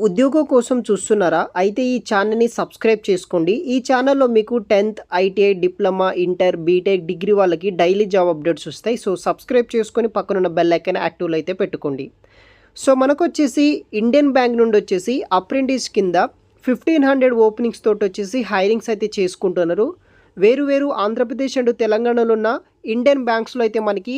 ఉద్యోగం కోసం చూస్తున్నారా? అయితే ఈ ఛానల్‌ని సబ్స్క్రైబ్ చేసుకోండి. ఈ ఛానల్‌లో మీకు 10థ్, ITI, diploma, inter, BTech, degree వాళ్ళకి డైలీ జాబ్ అప్డేట్స్ వస్తాయి. సో, సబ్స్క్రైబ్ చేసుకొని పక్కనున్న బెల్ ఐకాన్ యాక్టివ్‌లో అయితే పెట్టుకోండి. సో, మనకొచ్చేసి ఇండియన్ బ్యాంక్ నుండి వచ్చేసి అప్రెంటిస్ కింద 1500 ఓపెనింగ్స్ తోటొచ్చేసి హైరింగ్స్ అయితే చేసుకుంటున్నారు. వేరు వేరు ఆంధ్రప్రదేశ్ అండ్ తెలంగాణలో ఉన్న ఇండియన్ బ్యాంక్స్‌లో అయితే మనకి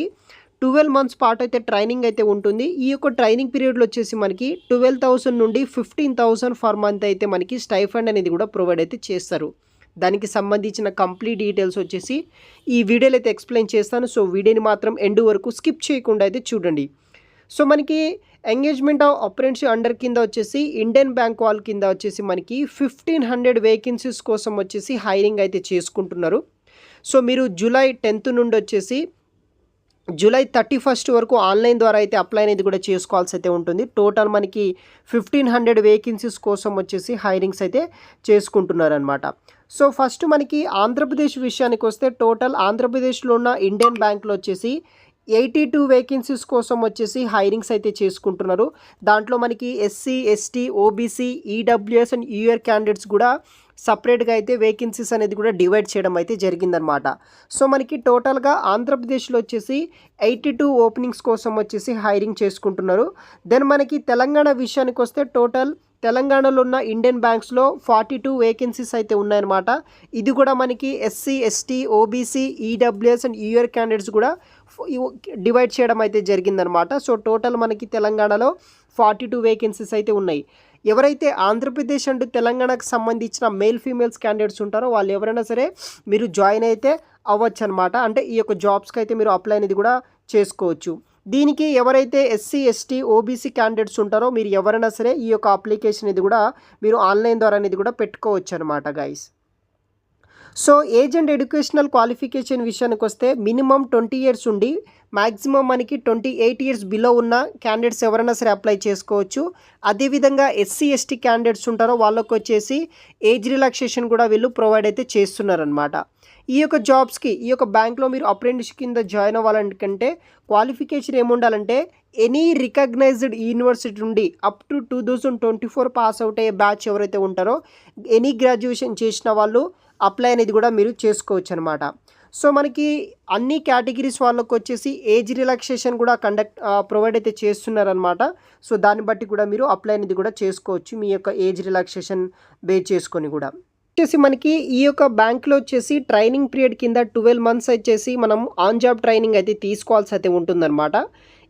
12 మంత్స్ పాటు అయితే ట్రైనింగ్ అయితే ఉంటుంది. ఈ యొక్క ట్రైనింగ్ పీరియడ్‌లో వచ్చేసి మనకి 12,000 నుండి 15,000 ఫర్ మంత్ అయితే మనకి స్టైఫండ్ అనేది కూడా ప్రొవైడ్ అయితే చేస్తారు. దానికి సంబంధించిన కంప్లీట్ డీటెయిల్స్ వచ్చేసి ఈ వీడియోలో అయితే ఎక్స్‌ప్లెయిన్ చేస్తాను. సో, వీడియోని మాత్రం ఎండ్ వరకు స్కిప్ చేయకుండా అయితే చూడండి. సో, మనకి ఎంగేజ్మెంట్ ఆఫ్ అప్రెంటిస్ అండర్ కింద వచ్చేసి ఇండియన్ బ్యాంక్ వాళ్ళ కింద వచ్చేసి మనకి 1500 వేకెన్సీస్ కోసం వచ్చేసి హైరింగ్ అయితే చేసుకుంటున్నారు. సో, మీరు జూలై 10th నుండి వచ్చేసి జూలై 31 వరకు ఆన్లైన్ ద్వారా అయితే అప్లై అనేది కూడా చేసుకోవాల్సి అయితే ఉంటుంది. టోటల్ మనకి 1500 వేకెన్సీస్ కోసం వచ్చేసి హైరింగ్స్ అయితే చేసుకుంటున్నారనమాట. సో, ఫస్ట్ మనకి ఆంధ్రప్రదేశ్ విషయానికి వస్తే టోటల్ ఆంధ్రప్రదేశ్లో ఉన్న ఇండియన్ బ్యాంక్లో వచ్చేసి 82 వేకెన్సీస్ కోసం వచ్చేసి హైరింగ్స్ అయితే చేసుకుంటున్నారు. దాంట్లో మనకి SC, ST, OBC, EWS and you're candidates కూడా సపరేట్గా అయితే వేకెన్సీస్ అనేది కూడా డివైడ్ చేయడం అయితే జరిగిందనమాట. సో, మనకి టోటల్గా ఆంధ్రప్రదేశ్లో వచ్చేసి 82 ఓపెనింగ్స్ కోసం వచ్చేసి హైరింగ్ చేసుకుంటున్నారు. దెన్ మనకి తెలంగాణ విషయానికి వస్తే టోటల్ తెలంగాణలో ఉన్న ఇండియన్ బ్యాంక్స్లో 42 వేకెన్సీస్ అయితే ఉన్నాయన్నమాట. ఇది కూడా మనకి SC, ST, OBC, EWS and you're candidates కూడా డివైడ్ చేయడం అయితే జరిగిందనమాట. సో, టోటల్ మనకి తెలంగాణలో 42 వేకెన్సీస్ అయితే ఉన్నాయి. ఎవరైతే ఆంధ్రప్రదేశ్ అండ్ తెలంగాణకు సంబంధించిన మేల్ ఫీమేల్స్ క్యాండిడేట్స్ ఉంటారో వాళ్ళు ఎవరైనా సరే మీరు జాయిన్ అయితే అవ్వచ్చు అనమాట. అంటే ఈ యొక్క జాబ్స్కి అయితే మీరు అప్లై అనేది కూడా చేసుకోవచ్చు. దీనికి ఎవరైతే ఎస్సీ, ఎస్టీ, ఓబీసీ క్యాండిడేట్స్ ఉంటారో మీరు ఎవరైనా సరే ఈ యొక్క అప్లికేషన్ అనేది కూడా మీరు ఆన్లైన్ ద్వారా అనేది కూడా పెట్టుకోవచ్చు అనమాట guys. So, age and educational qualification విషయానికి వస్తే మినిమం 20 ఇయర్స్ ఉండి మ్యాక్సిమం మనకి 28 ఇయర్స్ బిలో ఉన్న క్యాండిడేట్స్ ఎవరైనా సరే అప్లై చేసుకోవచ్చు. అదేవిధంగా ఎస్సీ, ఎస్టీ క్యాండిడేట్స్ ఉంటారో వాళ్ళకు వచ్చేసి ఏజ్ రిలాక్సేషన్ కూడా వీళ్ళు ప్రొవైడ్ అయితే చేస్తున్నారనమాట. ఈ యొక్క జాబ్స్కి ఈ యొక్క బ్యాంక్లో మీరు అప్రెంటిస్ కింద జాయిన్ అవ్వాలంటే క్వాలిఫికేషన్ ఏముండాలంటే ఎనీ రికగ్నైజ్డ్ యూనివర్సిటీ నుండి అప్ టు 2024 పాస్ అవుట్ అయ్యే బ్యాచ్ ఎవరైతే ఉంటారో ఎనీ గ్రాడ్యుయేషన్ చేసిన వాళ్ళు అప్లై అనేది కూడా మీరు చేసుకోవచ్చు అనమాట. సో, మనకి అన్ని కేటగిరీస్ వాళ్ళకు వచ్చేసి ఏజ్ రిలాక్సేషన్ కూడా ప్రొవైడ్ అయితే చేస్తున్నారనమాట. సో, దాన్ని బట్టి కూడా మీరు అప్లై అనేది కూడా చేసుకోవచ్చు మీ యొక్క ఏజ్ రిలాక్సేషన్ బేస్ చేసుకొని కూడా. వచ్చేసి మనకి ఈ యొక్క బ్యాంక్లో వచ్చేసి ట్రైనింగ్ పీరియడ్ కింద 12 మంత్స్ వచ్చేసి మనం ఆన్ జాబ్ ట్రైనింగ్ అయితే తీసుకోవాల్సి అయితే ఉంటుందన్నమాట.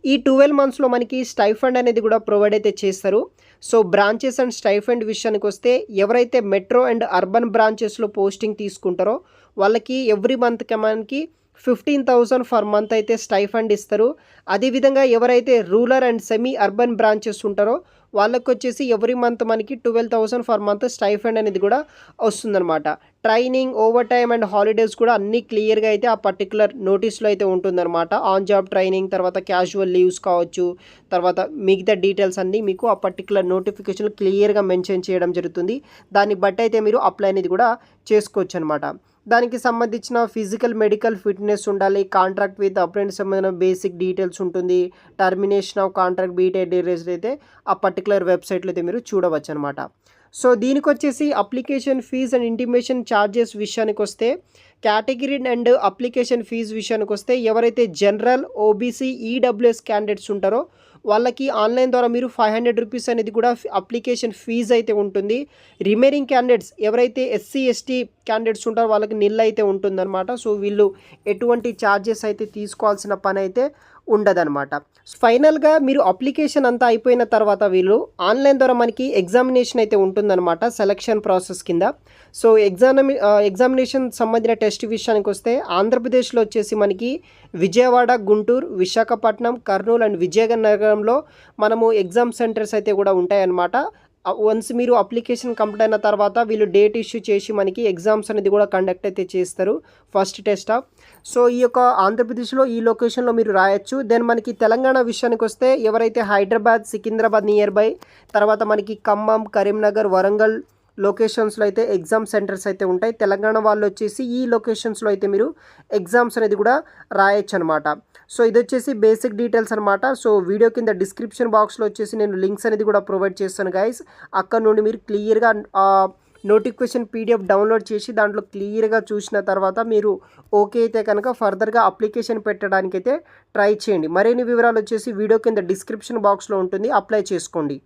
ఈ 12 మంత్స్లో మనకి స్టైఫండ్ అనేది కూడా ప్రొవైడ్ అయితే చేస్తారు. సో, బ్రాంచెస్ అండ్ స్టైఫండ్ విషయానికి వస్తే ఎవరైతే మెట్రో అండ్ అర్బన్ బ్రాంచెస్లో పోస్టింగ్ తీసుకుంటారో వాళ్ళకి ఎవ్రీ మంత్కి మనకి 15,000 ఫర్ మంత్ అయితే స్టైఫండ్ ఇస్తారు. అదేవిధంగా ఎవరైతే rural and semi urban branches ఉంటారో వాళ్ళకి వచ్చేసి ఎవ్రీ మంత్ మనకి 12,000 ఫర్ మంత్ స్టైఫండ్ అనేది కూడా వస్తుందన్నమాట. Training, over time and holidays కూడా అన్నీ క్లియర్గా అయితే ఆ పర్టికులర్ నోటీస్లో అయితే ఉంటుందన్నమాట. ఆన్ జాబ్ ట్రైనింగ్, తర్వాత క్యాజువల్ లీవ్స్ కావచ్చు, తర్వాత మిగతా డీటెయిల్స్ అన్నీ మీకు ఆ పర్టికులర్ నోటిఫికేషన్ క్లియర్గా మెన్షన్ చేయడం జరుగుతుంది. దాన్ని బట్టి అయితే మీరు అప్లై అనేది కూడా చేసుకోవచ్చు అనమాట. దానికి సంబంధించిన ఫిజికల్, మెడికల్ ఫిట్నెస్ ఉండాలి. కాంట్రాక్ట్ విత్ అప్రెంటిస్ సంబంధించిన బేసిక్ డీటెయిల్స్ ఉంటుంది. టర్మినేషన్ ఆఫ్ కాంట్రాక్ట్ డీటెయిల్స్ అయితే ఆ పర్టికులర్ వెబ్సైట్లో అయితే మీరు చూడవచ్చు అనమాట. సో, దీనికి వచ్చేసి application fee and intimation charges విషయానికి వస్తే కేటగిరీ అండ్ అప్లికేషన్ ఫీజు విషయానికి వస్తే ఎవరైతే జనరల్, ఓబీసీ, ఈడబ్ల్యూఎస్ క్యాండిడేట్స్ ఉంటారో వాళ్ళకి ఆన్లైన్ ద్వారా మీరు 500 రూపీస్ అనేది కూడా అప్లికేషన్ ఫీజు అయితే ఉంటుంది. రిమైనింగ్ క్యాండిడేట్స్ ఎవరైతే ఎస్సీ, ఎస్టీ క్యాండిడేట్స్ ఉంటారో వాళ్ళకి నిల్ అయితే ఉంటుందన్నమాట. సో, వీళ్ళు ఎటువంటి ఛార్జెస్ అయితే తీసుకోవాల్సిన పని అయితే ఉండదన్నమాట. ఫైనల్గా మీరు అప్లికేషన్ అంతా అయిపోయిన తర్వాత వీళ్ళు ఆన్లైన్ ద్వారా మనకి ఎగ్జామినేషన్ అయితే ఉంటుందన్నమాట సెలక్షన్ ప్రాసెస్ కింద. సో, ఎగ్జామినేషన్ సంబంధించిన టెస్ట్ విషయానికి వస్తే ఆంధ్రప్రదేశ్లో వచ్చేసి మనకి విజయవాడ, గుంటూరు, విశాఖపట్నం, కర్నూలు అండ్ విజయనగరంలో మనము ఎగ్జామ్ సెంటర్స్ అయితే కూడా ఉంటాయన్నమాట. వన్స్ మీరు అప్లికేషన్ కంప్లీట్ అయిన తర్వాత వీళ్ళు డేట్ ఇష్యూ చేసి మనకి ఎగ్జామ్స్ అనేది కూడా కండక్ట్ అయితే చేస్తారు. First test of. సో, ఈ యొక్క ఆంధ్రప్రదేశ్లో ఈ లొకేషన్లో మీరు రాయొచ్చు. దెన్ మనకి తెలంగాణ విషయానికి వస్తే ఎవరైతే హైదరాబాద్, సికింద్రాబాద్ నియర్ బై, తర్వాత మనకి ఖమ్మం, కరీంనగర్, వరంగల్ లొకేషన్స్లో అయితే ఎగ్జామ్ సెంటర్స్ అయితే ఉంటాయి. తెలంగాణ వాళ్ళు వచ్చేసి ఈ లొకేషన్స్లో అయితే మీరు ఎగ్జామ్స్ అనేది కూడా రాయొచ్చు అనమాట. సో ఇది వచ్చేసి బేసిక్ డీటెయిల్స్ అనమాట. సో వీడియో కింద డిస్క్రిప్షన్ బాక్స్లో వచ్చేసి నేను లింక్స్ అనేది కూడా ప్రొవైడ్ చేస్తాను గైస్. అక్కడ నుండి మీరు క్లియర్గా నోటిఫికేషన్ పీడిఎఫ్ డౌన్లోడ్ చేసి దాంట్లో క్లియర్గా చూసిన తర్వాత మీరు ఓకే అయితే కనుక ఫర్దర్గా అప్లికేషన్ పెట్టడానికైతే ట్రై చేయండి. మరిన్ని వివరాలు వచ్చేసి వీడియో కింద డిస్క్రిప్షన్ బాక్స్లో ఉంటుంది, అప్లై చేసుకోండి.